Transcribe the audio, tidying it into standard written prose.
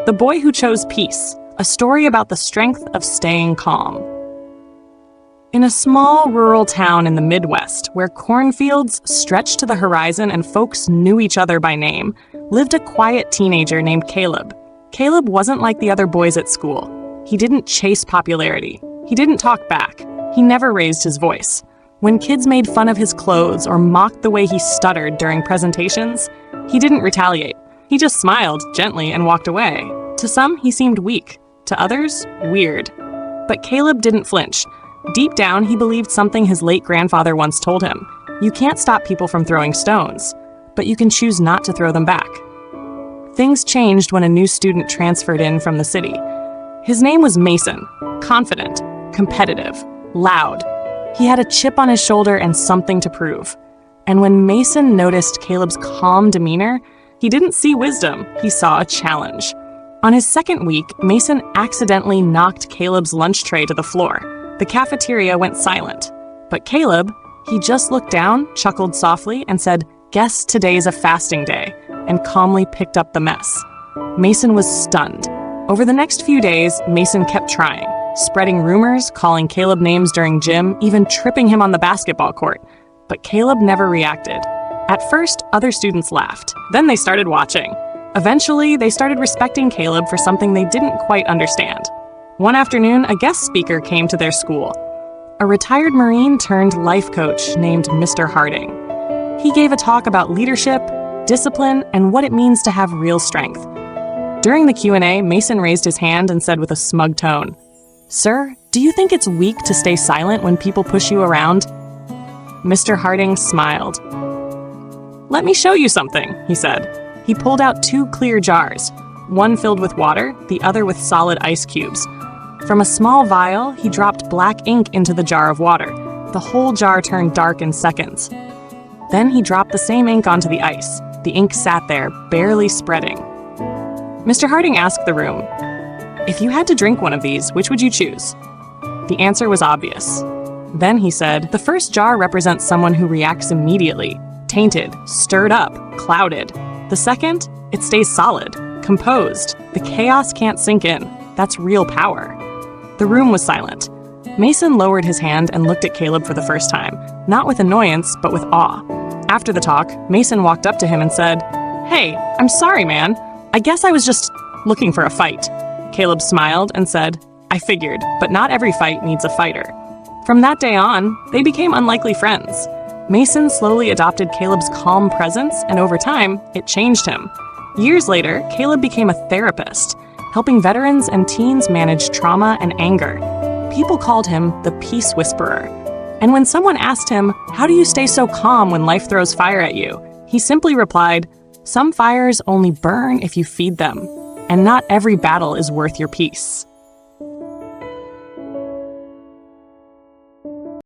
The Boy Who Chose Peace, a story about the strength of staying calm. In a small rural town in the Midwest, where cornfields stretched to the horizon and folks knew each other by name, lived a quiet teenager named Caleb. Caleb wasn't like the other boys at school. He didn't chase popularity. He didn't talk back. He never raised his voice. When kids made fun of his clothes or mocked the way he stuttered during presentations, he didn't retaliate. He just smiled gently and walked away. To some, he seemed weak. To others, weird. But Caleb didn't flinch. Deep down, he believed something his late grandfather once told him. You can't stop people from throwing stones, but you can choose not to throw them back. Things changed when a new student transferred in from the city. His name was Mason, confident, competitive, loud. He had a chip on his shoulder and something to prove. And when Mason noticed Caleb's calm demeanor, he didn't see wisdom, he saw a challenge. On his second week, Mason accidentally knocked Caleb's lunch tray to the floor. The cafeteria went silent. But Caleb, he just looked down, chuckled softly, and said, "Guess today's a fasting day," and calmly picked up the mess. Mason was stunned. Over the next few days, Mason kept trying, spreading rumors, calling Caleb names during gym, even tripping him on the basketball court. But Caleb never reacted. At first, other students laughed. Then they started watching. Eventually, they started respecting Caleb for something they didn't quite understand. One afternoon, a guest speaker came to their school. A retired Marine turned life coach named Mr. Harding. He gave a talk about leadership, discipline, and what it means to have real strength. During the Q&A, Mason raised his hand and said with a smug tone, "Sir, do you think it's weak to stay silent when people push you around?" Mr. Harding smiled. "Let me show you something," he said. He pulled out 2 clear jars, one filled with water, the other with solid ice cubes. From a small vial, he dropped black ink into the jar of water. The whole jar turned dark in seconds. Then he dropped the same ink onto the ice. The ink sat there, barely spreading. Mr. Harding asked the room, "If you had to drink one of these, which would you choose?" The answer was obvious. Then he said, "The first jar represents someone who reacts immediately, tainted, stirred up, clouded. The second, it stays solid, composed. The chaos can't sink in. That's real power." The room was silent. Mason lowered his hand and looked at Caleb for the first time, not with annoyance, but with awe. After the talk, Mason walked up to him and said, "Hey, I'm sorry, man. I guess I was just looking for a fight." Caleb smiled and said, "I figured, but not every fight needs a fighter." From that day on, they became unlikely friends. Mason slowly adopted Caleb's calm presence, and over time, it changed him. Years later, Caleb became a therapist, helping veterans and teens manage trauma and anger. People called him the Peace Whisperer. And when someone asked him, "How do you stay so calm when life throws fire at you?" he simply replied, "Some fires only burn if you feed them, and not every battle is worth your peace."